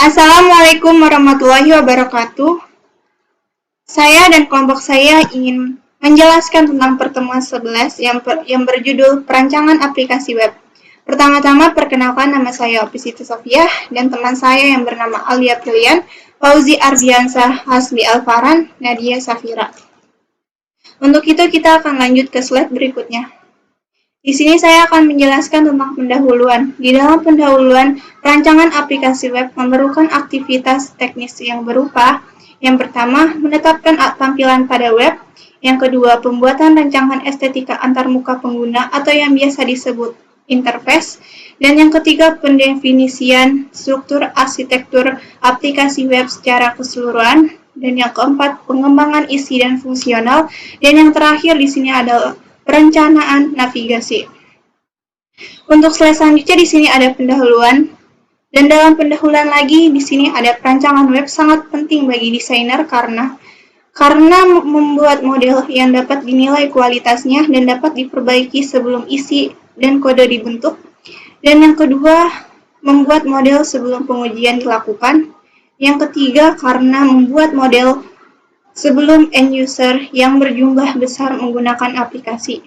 Assalamualaikum warahmatullahi wabarakatuh. Saya dan kelompok saya ingin menjelaskan tentang pertemuan 11 yang berjudul Perancangan Aplikasi Web. Pertama-tama perkenalkan, nama saya Opi Siti Sofiah dan teman saya yang bernama Alia Pilian, Fauzi Ardiansah, Hasbi Alfaran, Nadia Safira. Untuk itu kita akan lanjut ke slide berikutnya. Di sini saya akan menjelaskan tentang pendahuluan. Di dalam pendahuluan, perancangan aplikasi web memerlukan aktivitas teknis yang berupa: yang pertama, menetapkan tampilan pada web; yang kedua, pembuatan rancangan estetika antarmuka pengguna atau yang biasa disebut interface; dan yang ketiga, pendefinisian struktur arsitektur aplikasi web secara keseluruhan; dan yang keempat, pengembangan isi dan fungsional; dan yang terakhir di sini adalah perencanaan navigasi. Untuk slide selanjutnya di sini ada pendahuluan, dan dalam pendahuluan lagi di sini ada perancangan web sangat penting bagi desainer karena membuat model yang dapat dinilai kualitasnya dan dapat diperbaiki sebelum isi dan kode dibentuk. Dan yang kedua, membuat model sebelum pengujian dilakukan. Yang ketiga, karena membuat model sebelum end user yang berjumlah besar menggunakan aplikasi.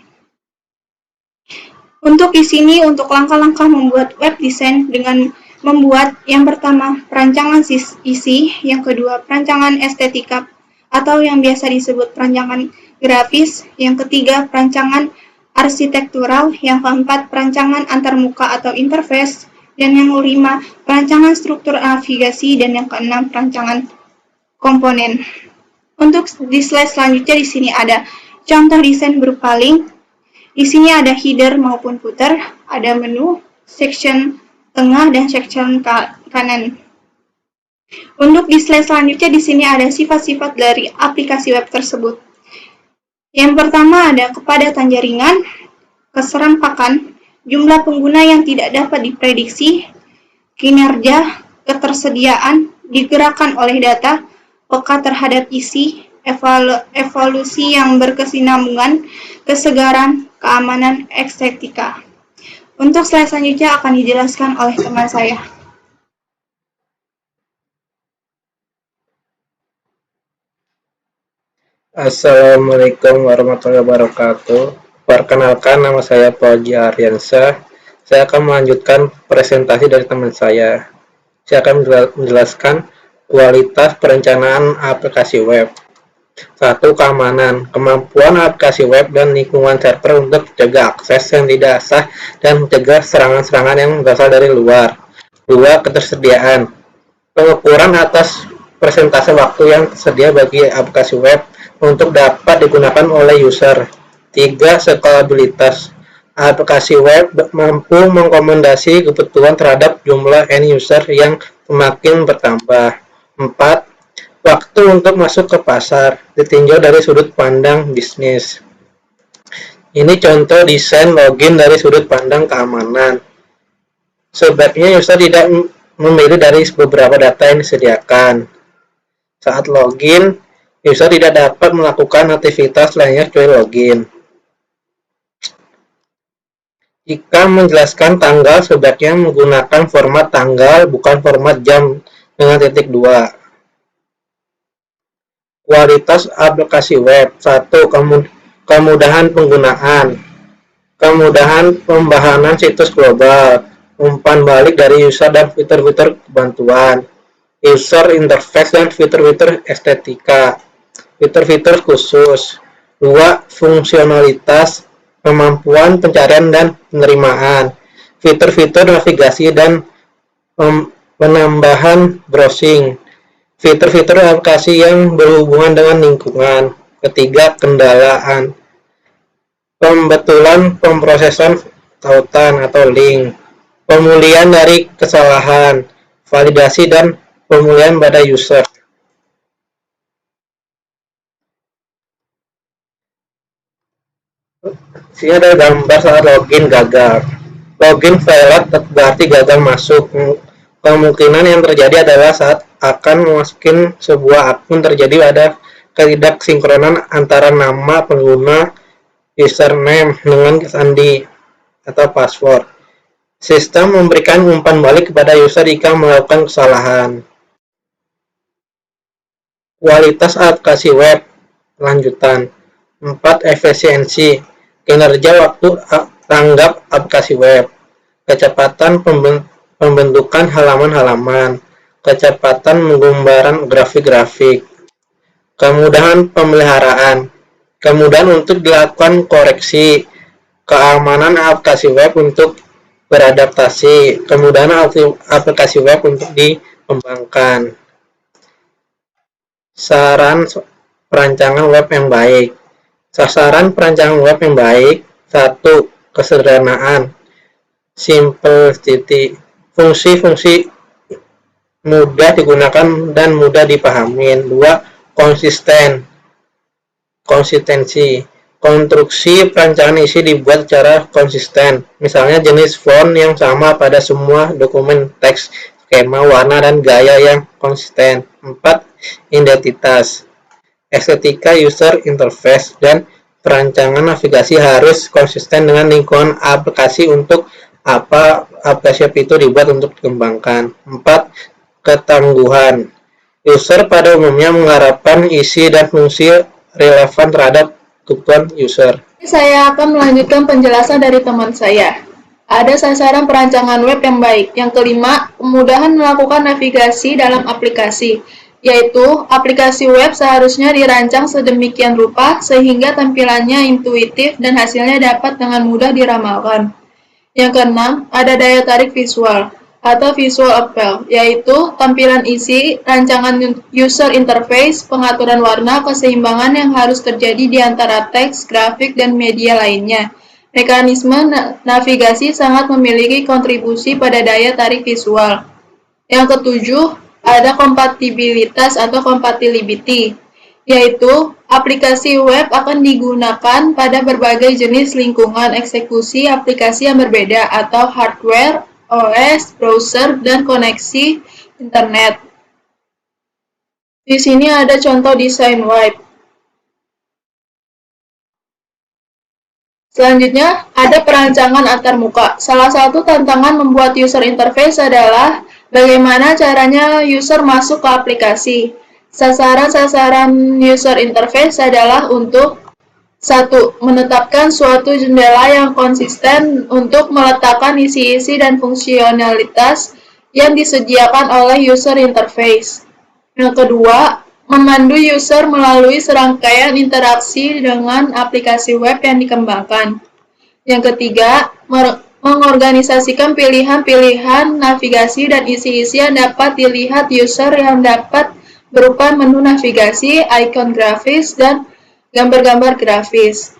Untuk di sini, untuk langkah-langkah membuat web design dengan membuat yang pertama perancangan isi, yang kedua perancangan estetika atau yang biasa disebut perancangan grafis, yang ketiga perancangan arsitektural, yang keempat perancangan antarmuka atau interface, dan yang kelima perancangan struktur navigasi, dan yang keenam perancangan komponen. Untuk di slide selanjutnya di sini ada contoh desain berupa link. Di sini ada header maupun footer, ada menu, section tengah dan section kanan. Untuk di slide selanjutnya di sini ada sifat-sifat dari aplikasi web tersebut. Yang pertama ada kepadatan jaringan, keserampakan, jumlah pengguna yang tidak dapat diprediksi, kinerja, ketersediaan, digerakkan oleh data, peka terhadap isi, evolusi yang berkesinambungan, kesegaran, keamanan, estetika. Untuk slide selanjutnya akan dijelaskan oleh teman saya. Assalamualaikum warahmatullahi wabarakatuh. Perkenalkan, nama saya Fauzi Ardiansah. Saya akan melanjutkan presentasi dari teman saya. Saya akan menjelaskan kualitas perencanaan aplikasi web. 1. Keamanan. Kemampuan aplikasi web dan lingkungan server untuk mencegah akses yang tidak sah dan mencegah serangan-serangan yang berasal dari luar. 2. Ketersediaan. Pengukuran atas persentase waktu yang tersedia bagi aplikasi web untuk dapat digunakan oleh user. 3. Skalabilitas. Aplikasi web mampu mengakomodasi kebutuhan terhadap jumlah end user yang semakin bertambah. 4. Waktu untuk masuk ke pasar ditinjau dari sudut pandang bisnis. Ini contoh desain login dari sudut pandang keamanan. Sebaiknya user tidak memilih dari beberapa data yang disediakan. Saat login, user tidak dapat melakukan aktivitas lainnya kecuali login. Jika menjelaskan tanggal, sebaiknya menggunakan format tanggal, bukan format jam dengan titik 2. Kualitas aplikasi web. 1. Kemudahan penggunaan. Kemudahan pembahasan situs global. Umpan balik dari user dan fitur-fitur bantuan. User interface dan fitur-fitur estetika. Fitur-fitur khusus. 2. Fungsionalitas, kemampuan pencarian dan penerimaan, fitur-fitur navigasi dan penambahan browsing, fitur-fitur aplikasi yang berhubungan dengan lingkungan. Ketiga, kendalaan, pembetulan pemrosesan tautan atau link, pemulihan dari kesalahan, validasi dan pemulihan pada user. Sini ada gambar saat login gagal. Login failed berarti gagal masuk. Kemungkinan yang terjadi adalah saat akan memasukin sebuah akun terjadi ada ketidaksinkronan antara nama pengguna username dengan sandi atau password. Sistem memberikan umpan balik kepada user jika melakukan kesalahan. Kualitas aplikasi web. Lanjutan. 4. Efisiensi. Kinerja waktu tanggap aplikasi web. Kecepatan pembentukan halaman-halaman. Kecepatan penggambaran grafik-grafik. Kemudahan pemeliharaan. Kemudahan untuk dilakukan koreksi. Keamanan aplikasi web untuk beradaptasi. Kemudahan aplikasi web untuk dikembangkan. Saran perancangan web yang baik. Sasaran perancangan web yang baik. 1. Kesederhanaan. Simplicity. Fungsi-fungsi mudah digunakan dan mudah dipahami. 2. Konsistensi. Konstruksi perancangan isi dibuat secara konsisten. Misalnya jenis font yang sama pada semua dokumen teks, skema, warna, dan gaya yang konsisten. 4. Identitas. Estetika user interface dan perancangan navigasi harus konsisten dengan lingkungan aplikasi untuk apa aplikasi itu dibuat untuk dikembangkan. 4. Ketangguhan. User pada umumnya mengharapkan isi dan fungsi relevan terhadap kebutuhan user. Saya akan melanjutkan penjelasan dari teman saya. Ada sasaran perancangan web yang baik. Yang kelima, kemudahan melakukan navigasi dalam aplikasi, yaitu aplikasi web seharusnya dirancang sedemikian rupa sehingga tampilannya intuitif dan hasilnya dapat dengan mudah diramalkan. Yang keenam, ada daya tarik visual atau visual appeal, yaitu tampilan isi, rancangan user interface, pengaturan warna, keseimbangan yang harus terjadi di antara teks, grafik, dan media lainnya. Mekanisme navigasi sangat memiliki kontribusi pada daya tarik visual. Yang ketujuh, ada kompatibilitas atau compatibility, yaitu aplikasi web akan digunakan pada berbagai jenis lingkungan eksekusi aplikasi yang berbeda atau hardware, OS, browser, dan koneksi internet. Di sini ada contoh desain web. Selanjutnya, ada perancangan antarmuka. Salah satu tantangan membuat user interface adalah bagaimana caranya user masuk ke aplikasi. Sasaran-sasaran user interface adalah untuk 1. Menetapkan suatu jendela yang konsisten untuk meletakkan isi-isi dan fungsionalitas yang disediakan oleh user interface. Yang kedua, memandu user melalui serangkaian interaksi dengan aplikasi web yang dikembangkan. Yang ketiga, mengorganisasikan pilihan-pilihan navigasi dan isi-isi yang dapat dilihat user yang dapat berupa menu navigasi, ikon grafis, dan gambar-gambar grafis.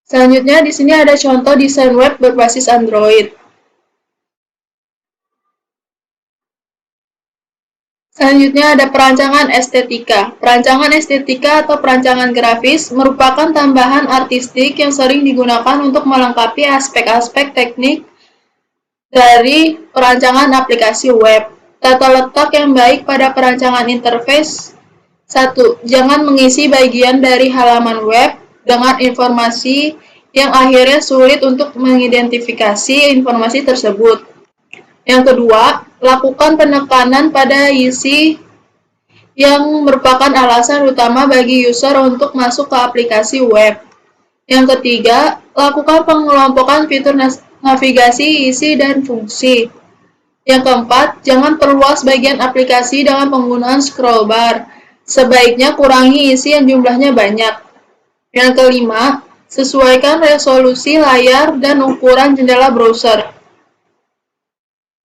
Selanjutnya di sini ada contoh desain web berbasis Android. Selanjutnya ada perancangan estetika. Perancangan estetika atau perancangan grafis merupakan tambahan artistik yang sering digunakan untuk melengkapi aspek-aspek teknik dari perancangan aplikasi web. Tata letak yang baik pada perancangan interface. 1. Jangan mengisi bagian dari halaman web dengan informasi yang akhirnya sulit untuk mengidentifikasi informasi tersebut. Yang kedua, lakukan penekanan pada isi yang merupakan alasan utama bagi user untuk masuk ke aplikasi web. Yang ketiga, lakukan pengelompokan fitur navigasi, isi, dan fungsi. Yang keempat, jangan perluas bagian aplikasi dengan penggunaan scroll bar. Sebaiknya kurangi isi yang jumlahnya banyak. Yang kelima, sesuaikan resolusi layar dan ukuran jendela browser.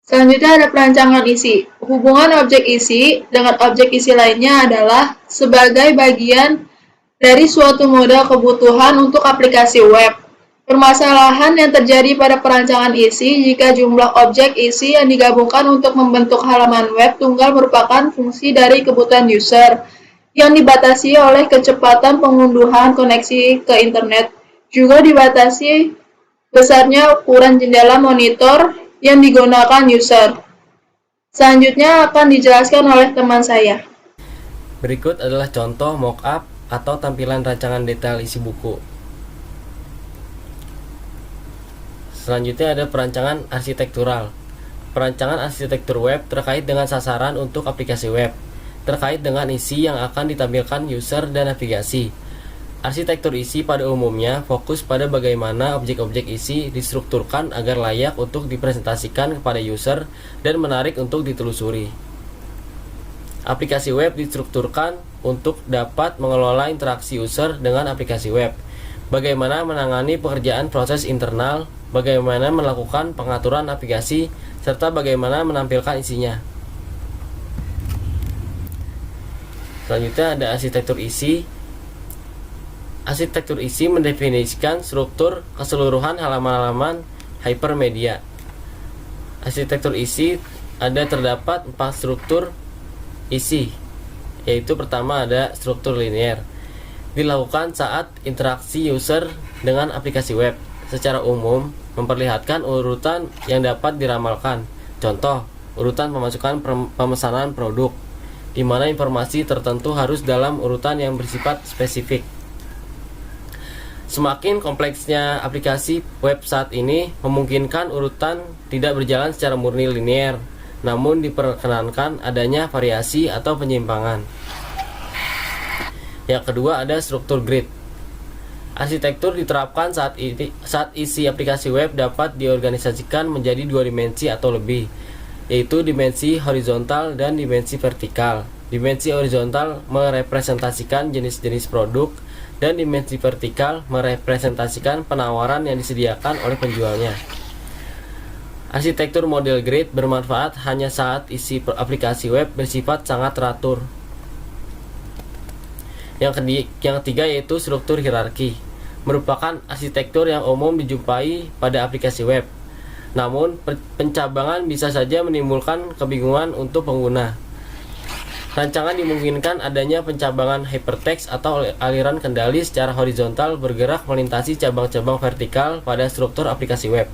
Selanjutnya ada perancangan isi. Hubungan objek isi dengan objek isi lainnya adalah sebagai bagian dari suatu model kebutuhan untuk aplikasi web. Permasalahan yang terjadi pada perancangan isi jika jumlah objek isi yang digabungkan untuk membentuk halaman web tunggal merupakan fungsi dari kebutuhan user yang dibatasi oleh kecepatan pengunduhan koneksi ke internet. Juga dibatasi besarnya ukuran jendela monitor yang digunakan user. Selanjutnya akan dijelaskan oleh teman saya. Berikut adalah contoh mockup atau tampilan rancangan detail isi buku. Selanjutnya ada perancangan arsitektural. Perancangan arsitektur web terkait dengan sasaran untuk aplikasi web, terkait dengan isi yang akan ditampilkan user dan navigasi. Arsitektur isi pada umumnya fokus pada bagaimana objek-objek isi distrukturkan agar layak untuk dipresentasikan kepada user dan menarik untuk ditelusuri. Aplikasi web distrukturkan untuk dapat mengelola interaksi user dengan aplikasi web, bagaimana menangani pekerjaan proses internal, bagaimana melakukan pengaturan navigasi, serta bagaimana menampilkan isinya. Selanjutnya ada arsitektur isi. Arsitektur isi mendefinisikan struktur keseluruhan halaman-halaman hypermedia. Arsitektur isi terdapat 4 struktur isi, yaitu pertama ada struktur linear. Dilakukan saat interaksi user dengan aplikasi web. Secara umum, memperlihatkan urutan yang dapat diramalkan. Contoh, urutan pemasukan pemesanan produk, di mana informasi tertentu harus dalam urutan yang bersifat spesifik. Semakin kompleksnya aplikasi web saat ini, memungkinkan urutan tidak berjalan secara murni linear, namun diperkenankan adanya variasi atau penyimpangan. Yang kedua ada struktur grid. Arsitektur diterapkan saat isi aplikasi web dapat diorganisasikan menjadi 2 dimensi atau lebih, yaitu dimensi horizontal dan dimensi vertikal. Dimensi horizontal merepresentasikan jenis-jenis produk, dan dimensi vertikal merepresentasikan penawaran yang disediakan oleh penjualnya. Arsitektur model grid bermanfaat hanya saat isi aplikasi web bersifat sangat teratur. Yang ketiga yaitu struktur hierarki, merupakan arsitektur yang umum dijumpai pada aplikasi web. Namun, pencabangan bisa saja menimbulkan kebingungan untuk pengguna. Rancangan dimungkinkan adanya pencabangan hypertext atau aliran kendali secara horizontal bergerak melintasi cabang-cabang vertikal pada struktur aplikasi web.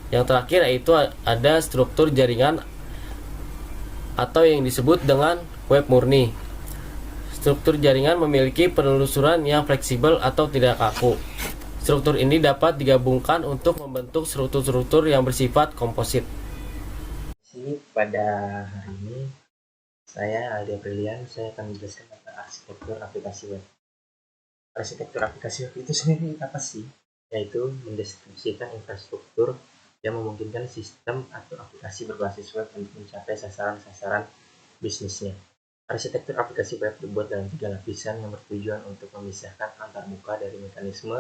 Yang terakhir yaitu ada struktur jaringan atau yang disebut dengan web murni. Struktur jaringan memiliki penelusuran yang fleksibel atau tidak kaku. Struktur ini dapat digabungkan untuk membentuk struktur-struktur yang bersifat komposit. Pada hari ini, saya Aldi Aprilian, saya akan menjelaskan tentang arsitektur aplikasi web. Arsitektur aplikasi web itu sendiri apa sih? Yaitu mendeskripsikan infrastruktur yang memungkinkan sistem atau aplikasi berbasis web untuk mencapai sasaran-sasaran bisnisnya. Arsitektur aplikasi web dibuat dalam 3 lapisan yang bertujuan untuk memisahkan antar muka dari mekanisme,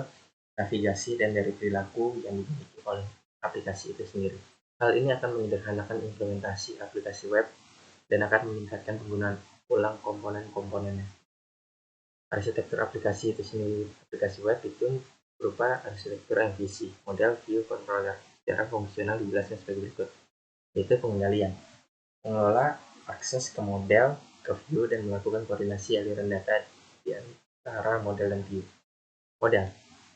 navigasi, dan dari perilaku yang dimiliki oleh aplikasi itu sendiri. Hal ini akan menyederhanakan implementasi aplikasi web dan akan meningkatkan penggunaan ulang komponen-komponennya. Arsitektur aplikasi itu sendiri, aplikasi web itu berupa arsitektur MVC, model view controller. Secara fungsional dijelaskan sebagai berikut, yaitu pengendalian, mengelola akses ke model, ke view, dan melakukan koordinasi aliran data di antara model dan view. Model,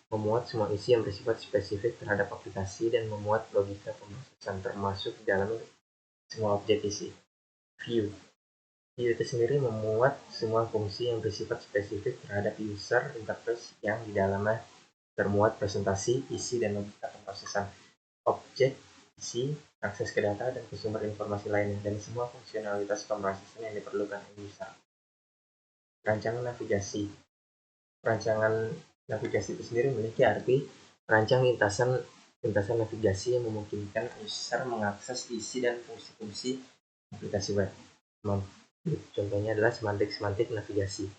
memuat semua isi yang bersifat spesifik terhadap aplikasi dan memuat logika pemrosesan termasuk di dalam semua objek isi. View itu sendiri memuat semua fungsi yang bersifat spesifik terhadap user interface yang di dalamnya termuat presentasi, isi, dan logika pemrosesan. Objek, isi, akses ke data, dan ke sumber informasi lainnya, dan semua fungsionalitas pemrosesan yang diperlukan user. Rancangan navigasi. Rancangan navigasi itu sendiri memiliki arti merancang lintasan navigasi yang memungkinkan user mengakses isi dan fungsi-fungsi aplikasi web. Contohnya adalah semantik navigasi.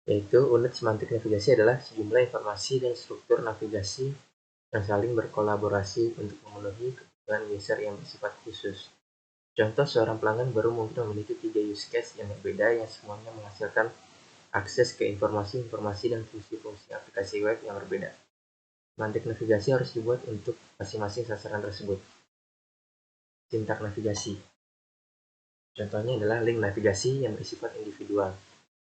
Yaitu unit semantik navigasi adalah sejumlah informasi dan struktur navigasi yang saling berkolaborasi untuk memenuhi kebutuhan user yang bersifat khusus. Contoh, seorang pelanggan baru mungkin memiliki 3 use case yang berbeda yang semuanya menghasilkan akses ke informasi dan fungsi-fungsi aplikasi web yang berbeda. Semantik navigasi harus dibuat untuk masing-masing sasaran tersebut. Sintak navigasi. Contohnya adalah link navigasi yang bersifat individual,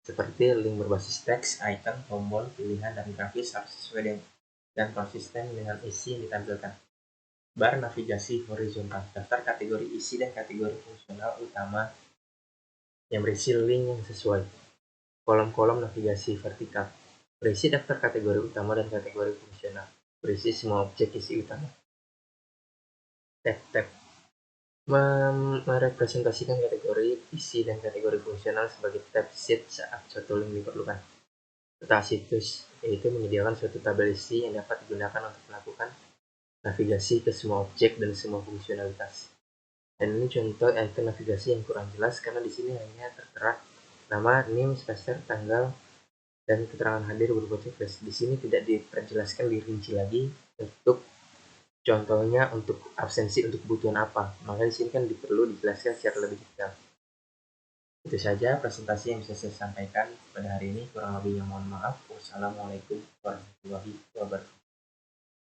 seperti link berbasis teks, icon, tombol, pilihan, dan grafis harus sesuai dan konsisten dengan isi yang ditampilkan. Bar navigasi horizontal, daftar kategori isi dan kategori fungsional utama yang berisi link yang sesuai. Kolom-kolom navigasi vertikal, Berisi daftar kategori utama dan kategori fungsional. Berisi semua objek isi utama. Tab merepresentasikan kategori isi dan kategori fungsional sebagai tab sheet saat suatu link diperlukan. Peta situs, yaitu menyediakan suatu tabel isi yang dapat digunakan untuk melakukan navigasi ke semua objek dan semua fungsionalitas. Dan ini contoh icon navigasi yang kurang jelas karena di sini hanya tertera nama, name, spacer, tanggal, dan keterangan hadir berupa checklist. Di sini tidak diperjelaskan dirinci lagi untuk contohnya untuk absensi untuk kebutuhan apa. Maka di sini kan perlu dijelaskan secara lebih detail. Itu saja presentasi yang bisa saya sampaikan pada hari ini. Kurang lebihnya mohon maaf. Wassalamualaikum warahmatullahi wabarakatuh.